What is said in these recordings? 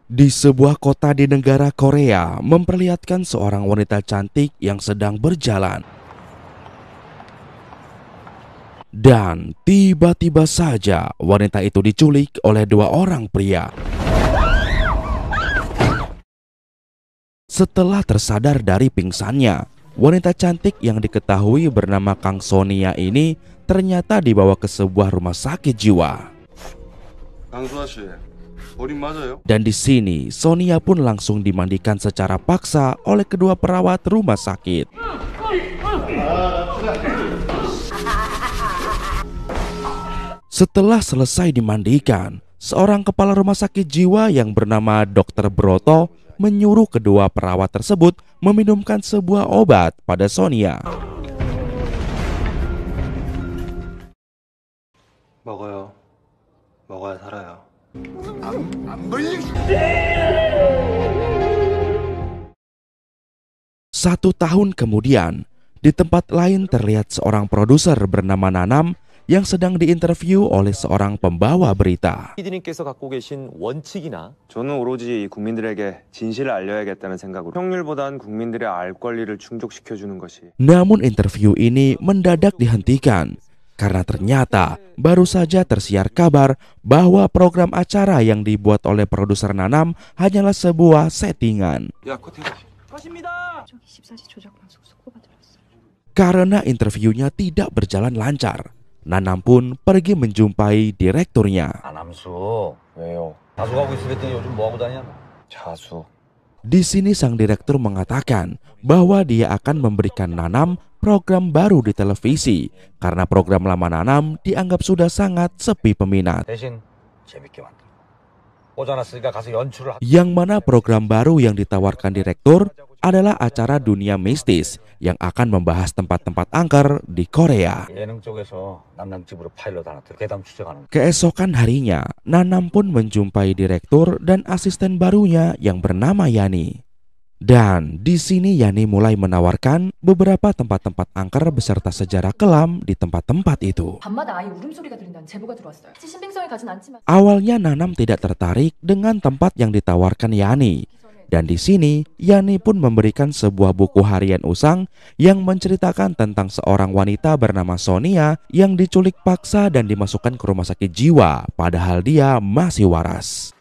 Di sebuah kota di negara Korea memperlihatkan seorang wanita cantik yang sedang berjalan. Dan tiba-tiba saja wanita itu diculik oleh dua orang pria. Setelah tersadar dari pingsannya, wanita cantik yang diketahui bernama Kang Sonia ini ternyata dibawa ke sebuah rumah sakit jiwa. Dan di sini Sonia pun langsung dimandikan secara paksa oleh kedua perawat rumah sakit. Setelah selesai dimandikan, seorang kepala rumah sakit jiwa yang bernama Dr. Broto menyuruh kedua perawat tersebut meminumkan sebuah obat pada Sonia. 먹어요. 먹어야 살아요. Satu tahun kemudian, di tempat lain terlihat seorang produser bernama Nanam yang sedang diinterview oleh seorang pembawa berita. PD님께서 갖고 계신 원칙이나 저는 오로지 국민들에게 진실을 알려야겠다는 생각으로 평일보단 국민들의 알 권리를 충족시켜주는 것이. Namun interview ini mendadak dihentikan karena ternyata baru saja tersiar kabar bahwa program acara yang dibuat oleh produser Nanam hanyalah sebuah settingan. Karena interviewnya tidak berjalan lancar, Nanam pun pergi menjumpai direkturnya. 안함수 왜요? 자숙하고 있으랬더니 요즘 뭐하고 다냐? 자수. Di sini sang direktur mengatakan bahwa dia akan memberikan Nanam program baru di televisi karena program lama Nanam dianggap sudah sangat sepi peminat. 대신 재밌게 만들고 꽂아놨으니까 가서 연출을 Yang mana program baru yang ditawarkan direktur adalah acara dunia mistis yang akan membahas tempat-tempat angker di Korea. 예능 쪽에서 남남집으로 파일럿 하나 괴담 추적하는. Keesokan harinya, Nanam pun menjumpai direktur dan asisten barunya yang bernama Yani. Dan di sini Yani mulai menawarkan beberapa tempat-tempat angker beserta sejarah kelam di tempat-tempat itu. 밤마다 아이 울음소리가 들린다는 제보가 들어왔어요. 신빙성이 가진 않지만 Awalnya Nanam tidak tertarik dengan tempat yang ditawarkan Yani. Dan di sini Yani pun memberikan sebuah buku harian usang yang menceritakan tentang seorang wanita bernama Sonia yang diculik paksa dan dimasukkan ke rumah sakit jiwa padahal dia masih waras.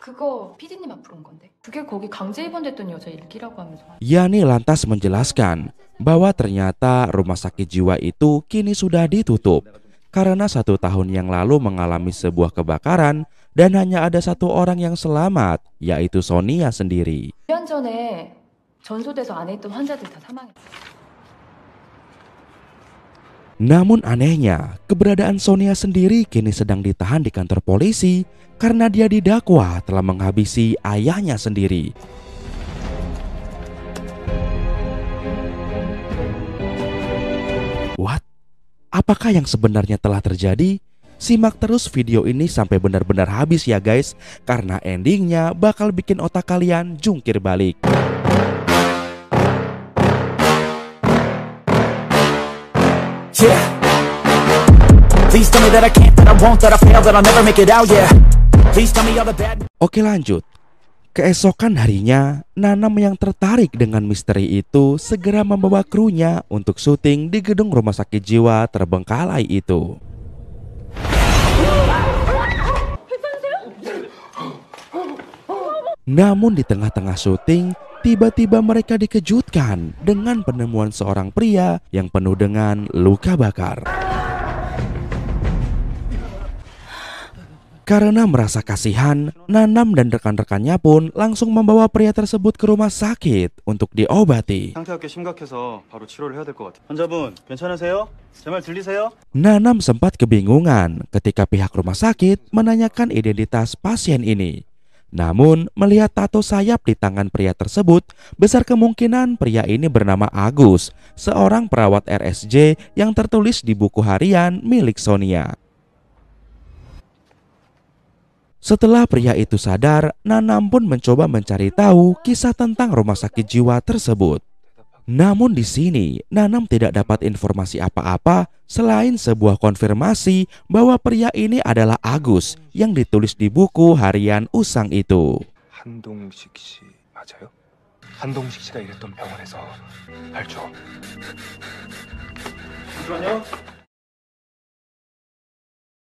그거 PD님 앞으로 온 건데 그게 거기 강제 입원됐던 여자 일기라고 하면서 Yani lantas menjelaskan bahwa ternyata rumah sakit jiwa itu kini sudah ditutup karena 1 tahun yang lalu mengalami sebuah kebakaran dan hanya ada 1 orang yang selamat, yaitu Sonia sendiri. 1년 전에 전소돼서 안에 있던 환자들 다 사망했어요. Namun anehnya, keberadaan Sonia sendiri kini sedang ditahan di kantor polisi karena dia didakwa telah menghabisi ayahnya sendiri. What? Apakah yang sebenarnya telah terjadi? Simak terus video ini sampai benar-benar habis ya guys, karena endingnya bakal bikin otak kalian jungkir balik. Yeah. Please tell me that I can't, that I won't, that I fail, that I'll never make it out, yeah. Please tell me all the bad. Oke lanjut. Keesokan harinya, Nanam yang tertarik dengan misteri itu segera membawa krunya untuk syuting di gedung rumah sakit jiwa terbengkalai itu. Namun di tengah-tengah syuting, tiba-tiba mereka dikejutkan dengan penemuan seorang pria yang penuh dengan luka bakar. Karena merasa kasihan, Nanam dan rekan-rekannya pun langsung membawa pria tersebut ke rumah sakit untuk diobati. 상태가 꽤 심각해서 바로 치료를 해야 될 것 같아요. 환자분, 괜찮으세요? 제 말 들리세요? Nanam sempat kebingungan ketika pihak rumah sakit menanyakan identitas pasien ini. Namun, melihat tato sayap di tangan pria tersebut, besar kemungkinan pria ini bernama Agus, seorang perawat RSJ yang tertulis di buku harian milik Sonia. Setelah pria itu sadar, Nanam pun mencoba mencari tahu kisah tentang rumah sakit jiwa tersebut. Namun di sini Nanam tidak dapat informasi apa-apa selain sebuah konfirmasi bahwa pria ini adalah Agus yang ditulis di buku harian Usang itu. 한동식 씨 맞아요? 한동식 씨가 일했던 병원에서 알죠?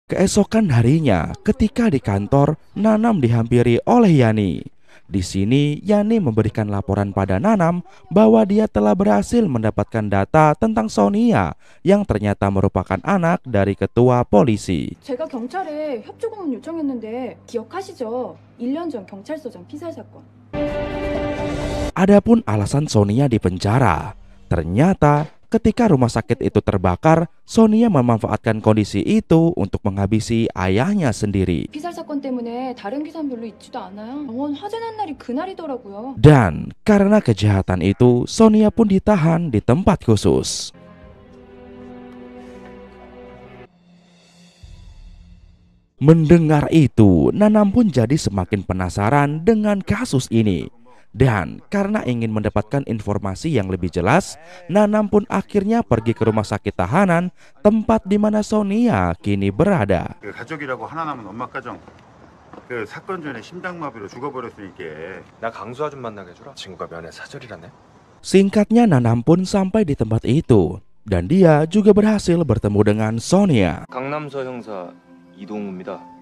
Keesokan harinya, ketika di kantor, Nanam dihampiri oleh Yani. Di sini, Yani memberikan laporan pada Nanam bahwa dia telah berhasil mendapatkan data tentang Sonia yang ternyata merupakan anak dari ketua polisi. 제가 경찰에 협조 공문 요청했는데 기억하시죠? 1년 전 경찰서장 피살 사건. Adapun alasan Sonia dipenjara, ternyata ketika rumah sakit itu terbakar, Sonia memanfaatkan kondisi itu untuk menghabisi ayahnya sendiri. 피살 사건 때문에 다른 기사는 별로 있지도 않아요. 병원 화재 난 날이 그날이더라고요. Dan karena kejahatan itu, Sonia pun ditahan di tempat khusus. Mendengar itu, Nanam pun jadi semakin penasaran dengan kasus ini. Dan karena ingin mendapatkan informasi yang lebih jelas, Nanam pun akhirnya pergi ke rumah sakit tahanan, tempat di mana Sonia kini berada. 그 가족이라고 하나 남은 엄마 가정 그 사건 전에 심장마비로 죽어버렸으니까 나 강수 아줌 만나게 해주라. 친구가 면회 사절이라네. Singkatnya, Nanam pun sampai di tempat itu, dan dia juga berhasil bertemu dengan Sonia. 강남서 형사 이동우입니다.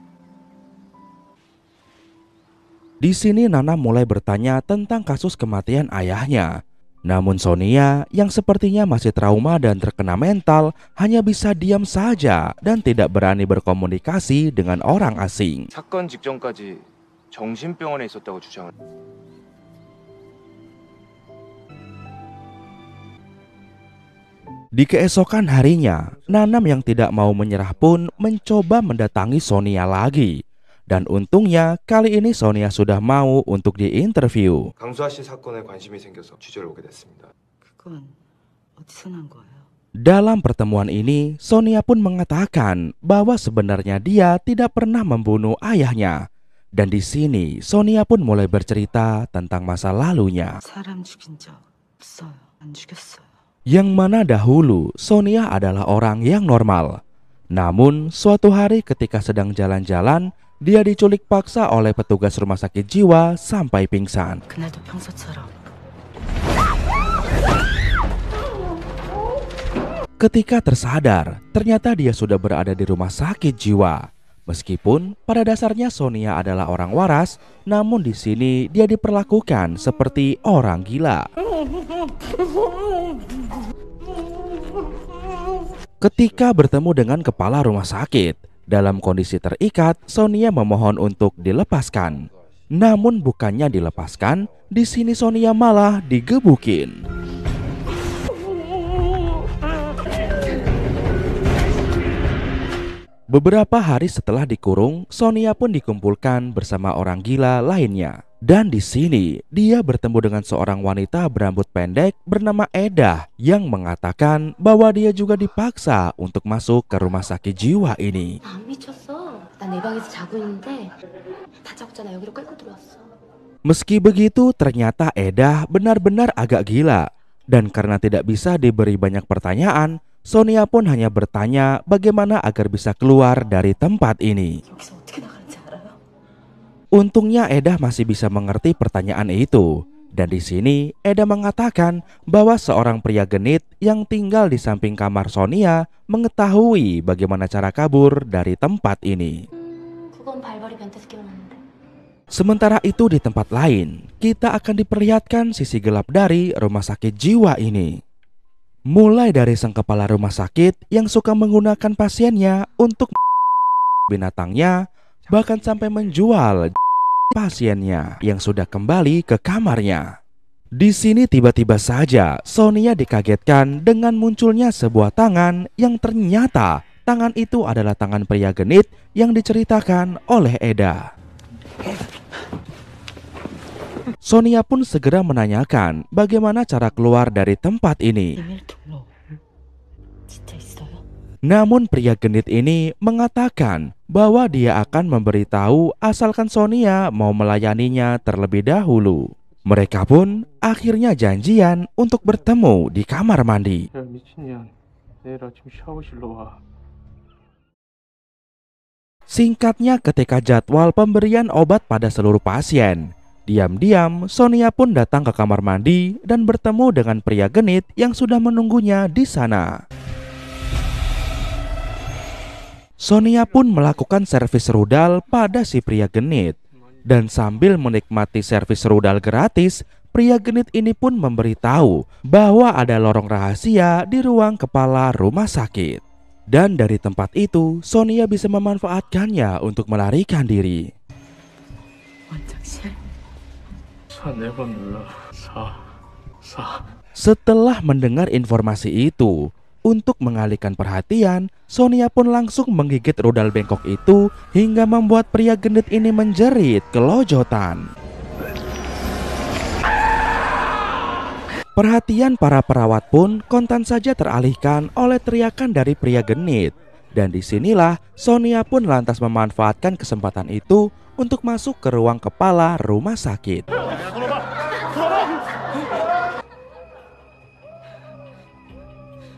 Di sini Nanam mulai bertanya tentang kasus kematian ayahnya. Namun Sonia yang sepertinya masih trauma dan terkena mental hanya bisa diam saja dan tidak berani berkomunikasi dengan orang asing. 사건 직전까지 정신병원에 있었다고 주장을. Di keesokan harinya, Nanam yang tidak mau menyerah pun mencoba mendatangi Sonia lagi. Dan untungnya kali ini Sonia sudah mau untuk diinterview. 강수아 씨 사건에 관심이 생겨서 취재를 오게 됐습니다. 그건 어디서 난 거예요? Dalam pertemuan ini, Sonia pun mengatakan bahwa sebenarnya dia tidak pernah membunuh ayahnya. Dan di sini Sonia pun mulai bercerita tentang masa lalunya. 사람 죽인 적 없어요. 안 죽였어요. Yang mana dahulu Sonia adalah orang yang normal. Namun suatu hari ketika sedang jalan-jalan, dia diculik paksa oleh petugas rumah sakit jiwa sampai pingsan. 그날도 평소처럼. Ketika tersadar, ternyata dia sudah berada di rumah sakit jiwa. Meskipun pada dasarnya Sonia adalah orang waras, namun di sini dia diperlakukan seperti orang gila. Ketika bertemu dengan kepala rumah sakit, dalam kondisi terikat, Sonia memohon untuk dilepaskan. Namun bukannya dilepaskan, di sini Sonia malah digebukin. Beberapa hari setelah dikurung, Sonia pun dikumpulkan bersama orang gila lainnya. Dan di sini dia bertemu dengan seorang wanita berambut pendek bernama Edah yang mengatakan bahwa dia juga dipaksa untuk masuk ke rumah sakit jiwa ini. 안 미쳤어. 난 내 방에서 자고 있는데 다 자고잖아. 여기로 끌고 들어왔어. Meski begitu, ternyata Edah benar-benar agak gila. Dan karena tidak bisa diberi banyak pertanyaan, Sonia pun hanya bertanya bagaimana agar bisa keluar dari tempat ini. 여기서 어떻게 나가는지 알아요? Untungnya Edah masih bisa mengerti pertanyaan itu. Dan di sini Edah mengatakan bahwa seorang pria genit yang tinggal di samping kamar Sonia mengetahui bagaimana cara kabur dari tempat ini. 그건 발발이 변태스 끼워놨는데. Sementara itu di tempat lain, kita akan diperlihatkan sisi gelap dari rumah sakit jiwa ini. Mulai dari sang kepala rumah sakit yang suka menggunakan pasiennya untuk binatangnya, bahkan sampai menjual pasiennya yang sudah kembali ke kamarnya. Di sini tiba-tiba saja Sonia dikagetkan dengan munculnya sebuah tangan yang ternyata tangan itu adalah tangan pria genit yang diceritakan oleh Edah. Sonia pun segera menanyakan bagaimana cara keluar dari tempat ini. 비밀 통로 진짜 있어요? Namun pria genit ini mengatakan bahwa dia akan memberitahu asalkan Sonia mau melayaninya terlebih dahulu. Mereka pun akhirnya janjian untuk bertemu di kamar mandi. Singkatnya, ketika jadwal pemberian obat pada seluruh pasien, diam-diam Sonia pun datang ke kamar mandi dan bertemu dengan pria genit yang sudah menunggunya di sana. Sonia pun melakukan servis rudal pada si pria genit. Dan sambil menikmati servis rudal gratis, pria genit ini pun memberitahu bahwa ada lorong rahasia di ruang kepala rumah sakit. Dan dari tempat itu, Sonia bisa memanfaatkannya untuk melarikan diri. Setelah mendengar informasi itu, untuk mengalihkan perhatian, Sonia pun langsung menggigit rudal bengkok itu hingga membuat pria gendut ini menjerit kelojotan. Perhatian para perawat pun kontan saja teralihkan oleh teriakan dari pria genit. Dan disinilah Sonia pun lantas memanfaatkan kesempatan itu untuk masuk ke ruang kepala rumah sakit.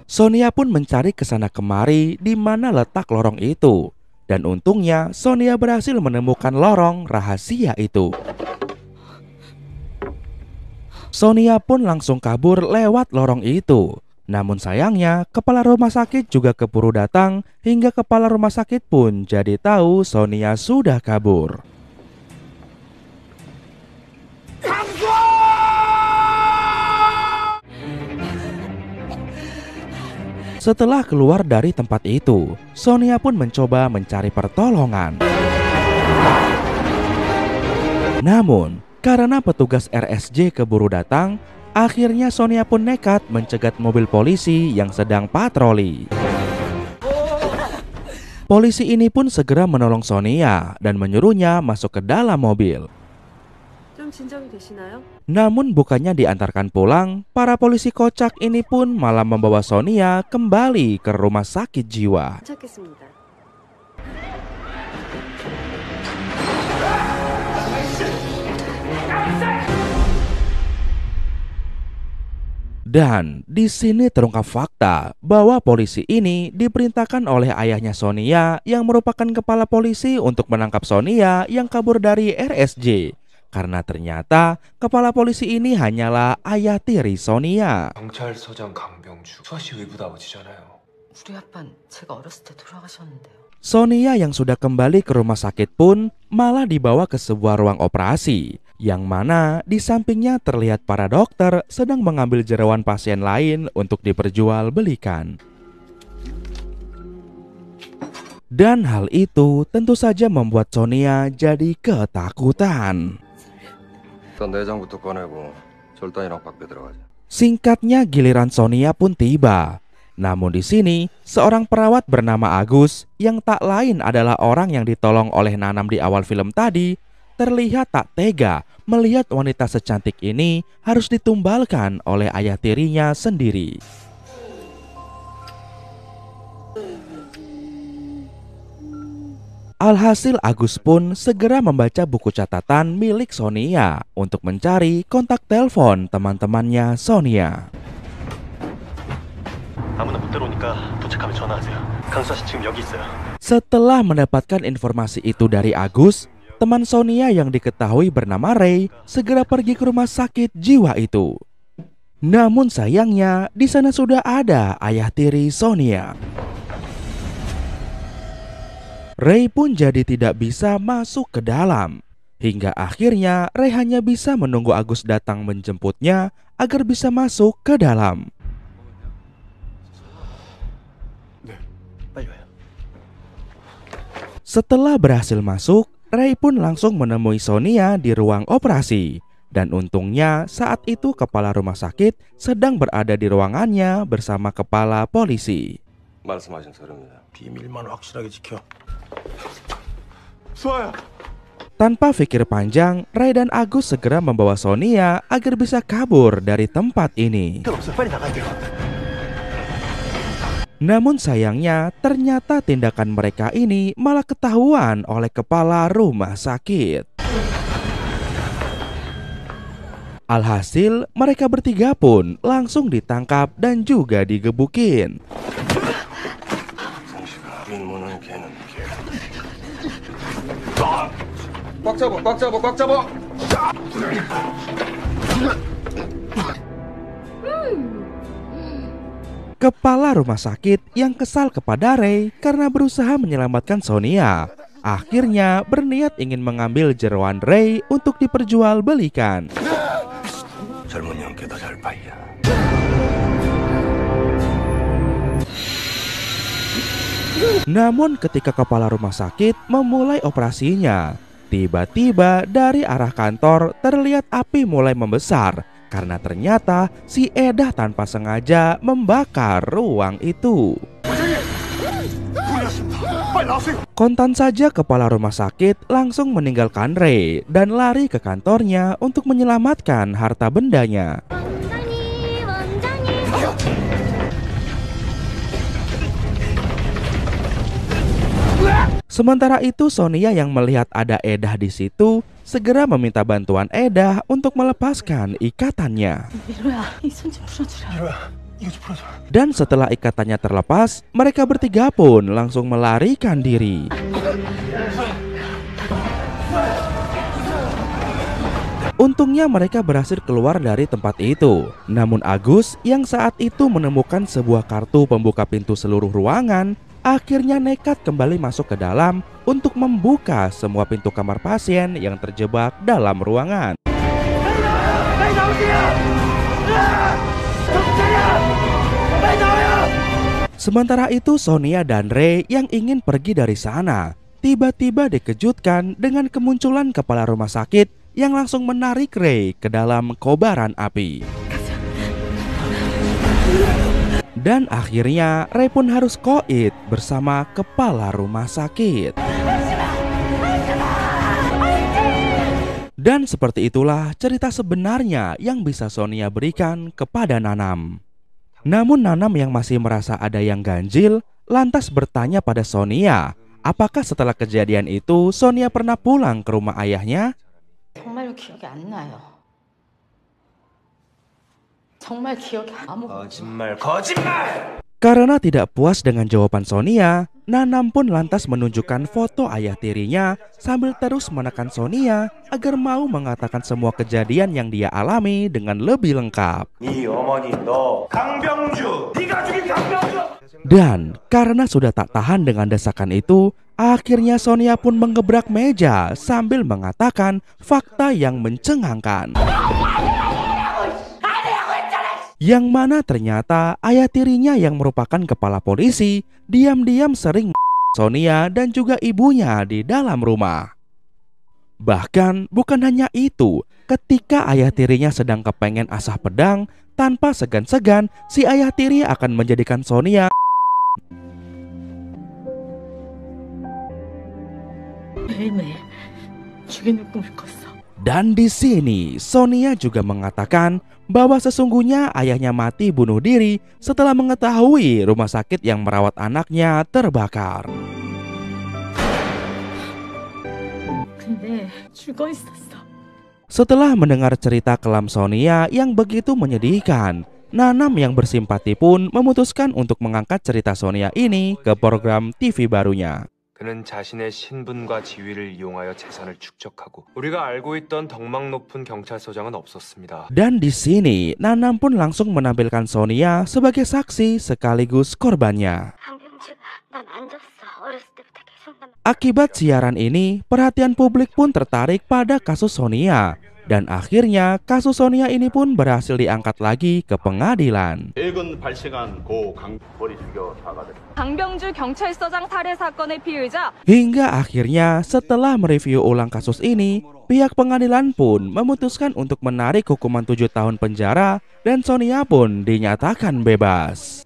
Sonia pun mencari kesana kemari di mana letak lorong itu. Dan untungnya Sonia berhasil menemukan lorong rahasia itu. Sonia pun langsung kabur lewat lorong itu. Namun sayangnya kepala rumah sakit juga keburu datang hingga kepala rumah sakit pun jadi tahu Sonia sudah kabur. Setelah keluar dari tempat itu, Sonia pun mencoba mencari pertolongan. Namun, karena petugas RSJ keburu datang, akhirnya Sonia pun nekat mencegat mobil polisi yang sedang patroli. Polisi ini pun segera menolong Sonia dan menyuruhnya masuk ke dalam mobil. Namun bukannya diantarkan pulang, para polisi kocak ini pun malah membawa Sonia kembali ke rumah sakit jiwa. Dan di sini terungkap fakta bahwa polisi ini diperintahkan oleh ayahnya Sonia yang merupakan kepala polisi untuk menangkap Sonia yang kabur dari RSJ. Karena ternyata kepala polisi ini hanyalah ayah tiri Sonia. 경찰서장 강병주, 수아씨 외부도 아버지잖아요. 우리 아빠는 제가 어렸을 때 돌아가셨는데요. Sonia yang sudah kembali ke rumah sakit pun malah dibawa ke sebuah ruang operasi, yang mana di sampingnya terlihat para dokter sedang mengambil jeroan pasien lain untuk diperjualbelikan. Dan hal itu tentu saja membuat Sonia jadi ketakutan. Singkatnya giliran Sonia pun tiba. Namun di sini seorang perawat bernama Agus yang tak lain adalah orang yang ditolong oleh Nanam di awal film tadi, terlihat tak tega melihat wanita secantik ini harus ditumbalkan oleh ayah tirinya sendiri. Alhasil Agus pun segera membaca buku catatan milik Sonia untuk mencari kontak telepon teman-temannya Sonia. Setelah mendapatkan informasi itu dari Agus, teman Sonia yang diketahui bernama Ray segera pergi ke rumah sakit jiwa itu. Namun sayangnya di sana sudah ada ayah tiri Sonia. Ray pun jadi tidak bisa masuk ke dalam. Hingga akhirnya Ray hanya bisa menunggu Agus datang menjemputnya agar bisa masuk ke dalam. Setelah berhasil masuk, Ray pun langsung menemui Sonia di ruang operasi. Dan untungnya saat itu kepala rumah sakit sedang berada di ruangannya bersama kepala polisi. Tanpa pikir panjang, Ray dan Agus segera membawa Sonia agar bisa kabur dari tempat ini. Namun sayangnya ternyata tindakan mereka ini malah ketahuan oleh kepala rumah sakit. Alhasil, mereka bertiga pun langsung ditangkap dan juga digebukin. Kepala rumah sakit yang kesal kepada Ray karena berusaha menyelamatkan Sonia, akhirnya berniat ingin mengambil jeroan Ray untuk diperjualbelikan. Namun ketika kepala rumah sakit memulai operasinya, tiba-tiba dari arah kantor terlihat api mulai membesar karena ternyata si Edah tanpa sengaja membakar ruang itu. Kontan saja kepala rumah sakit langsung meninggalkan Ray dan lari ke kantornya untuk menyelamatkan harta bendanya. Sementara itu Sonia yang melihat ada Edah di situ segera meminta bantuan Edah untuk melepaskan ikatannya. Dan setelah ikatannya terlepas, mereka bertiga pun langsung melarikan diri. Untungnya mereka berhasil keluar dari tempat itu. Namun Agus yang saat itu menemukan sebuah kartu pembuka pintu seluruh ruangan, akhirnya nekat kembali masuk ke dalam untuk membuka semua pintu kamar pasien yang terjebak dalam ruangan. Sementara itu Sonia dan Ray yang ingin pergi dari sana tiba-tiba dikejutkan dengan kemunculan kepala rumah sakit yang langsung menarik Ray ke dalam kobaran api. Dan akhirnya Ray pun harus koit bersama kepala rumah sakit. Dan seperti itulah cerita sebenarnya yang bisa Sonia berikan kepada Nanam. Namun Nanam yang masih merasa ada yang ganjil lantas bertanya pada Sonia, apakah setelah kejadian itu Sonia pernah pulang ke rumah ayahnya? 정말로 기억이 안 나요. 정말 기억이 아무 거짓말! Karena tidak puas dengan jawaban Sonia, Nanam pun lantas menunjukkan foto ayah tirinya sambil terus menekan Sonia agar mau mengatakan semua kejadian yang dia alami dengan lebih lengkap. Dan karena sudah tak tahan dengan desakan itu, akhirnya Sonia pun menggebrak meja sambil mengatakan fakta yang mencengangkan. Yang mana ternyata ayah tirinya yang merupakan kepala polisi diam-diam sering Sonia dan juga ibunya di dalam rumah. Bahkan bukan hanya itu, ketika ayah tirinya sedang kepengen asah pedang, tanpa segan-segan si ayah tiri akan menjadikan Sonia 매일매일 죽이는 꿈을 꿨어. Dan di sini Sonia juga mengatakan bahwa sesungguhnya ayahnya mati bunuh diri setelah mengetahui rumah sakit yang merawat anaknya terbakar. 근데 죽어 있었어. Setelah mendengar cerita kelam Sonia yang begitu menyedihkan, Nanam yang bersimpati pun memutuskan untuk mengangkat cerita Sonia ini ke program TV barunya. 그는 자신의 신분과 지위를 이용하여 재산을 축적하고 우리가 알고 있던 덕망 높은 경찰서장은 없었습니다. Dan di sini Nanam pun langsung menampilkan Sonia sebagai saksi sekaligus korbannya. Akibat siaran ini, perhatian publik pun tertarik pada kasus Sonia. Dan akhirnya kasus Sonia ini pun berhasil diangkat lagi ke pengadilan. 강병주 경찰서장 살해 사건의 피의자. Hingga akhirnya setelah mereview ulang kasus ini, pihak pengadilan pun memutuskan untuk menarik hukuman 7 tahun penjara dan Sonia pun dinyatakan bebas.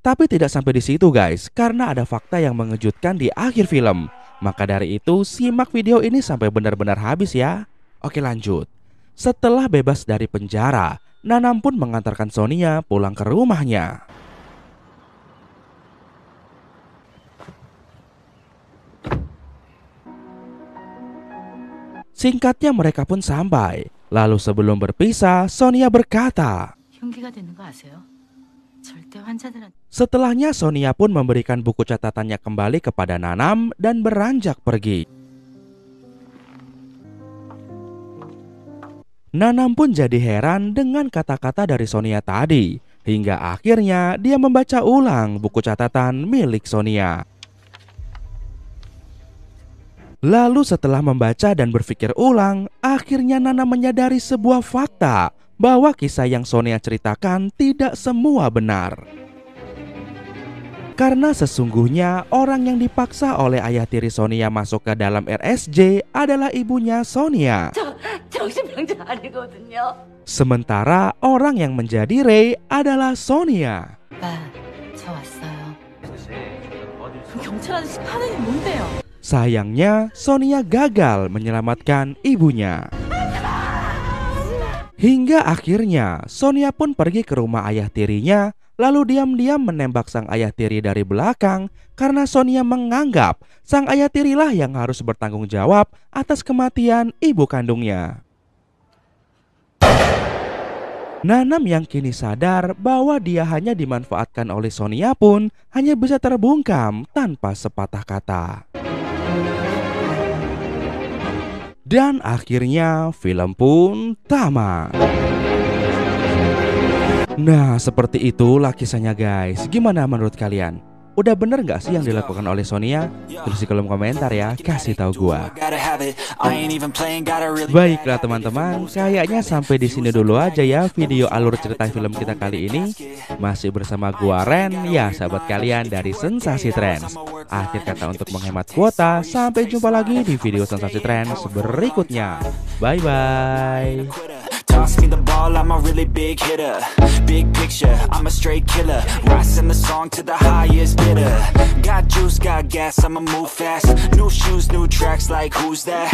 Tapi tidak sampai di situ guys, karena ada fakta yang mengejutkan di akhir film. Maka dari itu simak video ini sampai benar-benar habis ya. Oke lanjut. Setelah bebas dari penjara, Nanam pun mengantarkan Sonia pulang ke rumahnya. Singkatnya mereka pun sampai. Lalu sebelum berpisah, Sonia berkata, 흉기가 되는 거 아세요? 절대 환자들한테. setelahnya Sonia pun memberikan buku catatannya kembali kepada Nanam dan beranjak pergi. Nanam pun jadi heran dengan kata-kata dari Sonia tadi, hingga akhirnya dia membaca ulang buku catatan milik Sonia. Lalu setelah membaca dan berpikir ulang, akhirnya Nanam menyadari sebuah fakta bahwa kisah yang Sonia ceritakan tidak semua benar. Karena sesungguhnya orang yang dipaksa oleh ayah tiri Sonia masuk ke dalam RSJ adalah ibunya Sonia. 정신병자 아니거든요. Sementara orang yang menjadi Ray adalah Sonia. 오빠, 저 왔어요. 경찰 아저씨 하는 게 뭔데요? Sayangnya Sonia gagal menyelamatkan ibunya. Hingga akhirnya Sonia pun pergi ke rumah ayah tirinya, lalu diam-diam menembak sang ayah tiri dari belakang karena Sonia menganggap sang ayah tirilah yang harus bertanggung jawab atas kematian ibu kandungnya. Nanam yang kini sadar bahwa dia hanya dimanfaatkan oleh Sonia pun hanya bisa terbungkam tanpa sepatah kata. Dan akhirnya film pun tamat. Nah, seperti itulah kisahnya guys. Gimana menurut kalian? Udah bener gak sih yang dilakukan oleh Sonia? Tulis di kolom komentar ya, kasih tahu gua. Baiklah teman-teman, kayaknya sampai di sini dulu aja ya video alur cerita film kita kali ini. Masih bersama gua Ren, ya sahabat kalian dari Sensasi Trends. Akhir kata untuk menghemat kuota, sampai jumpa lagi di video Sensasi Trends berikutnya. Bye bye. Toss me the ball, I'm a really big hitter. Big picture, I'm a straight killer. Rising the song to the highest bidder. Got juice, got gas, I'ma move fast. New shoes, new tracks, like who's that?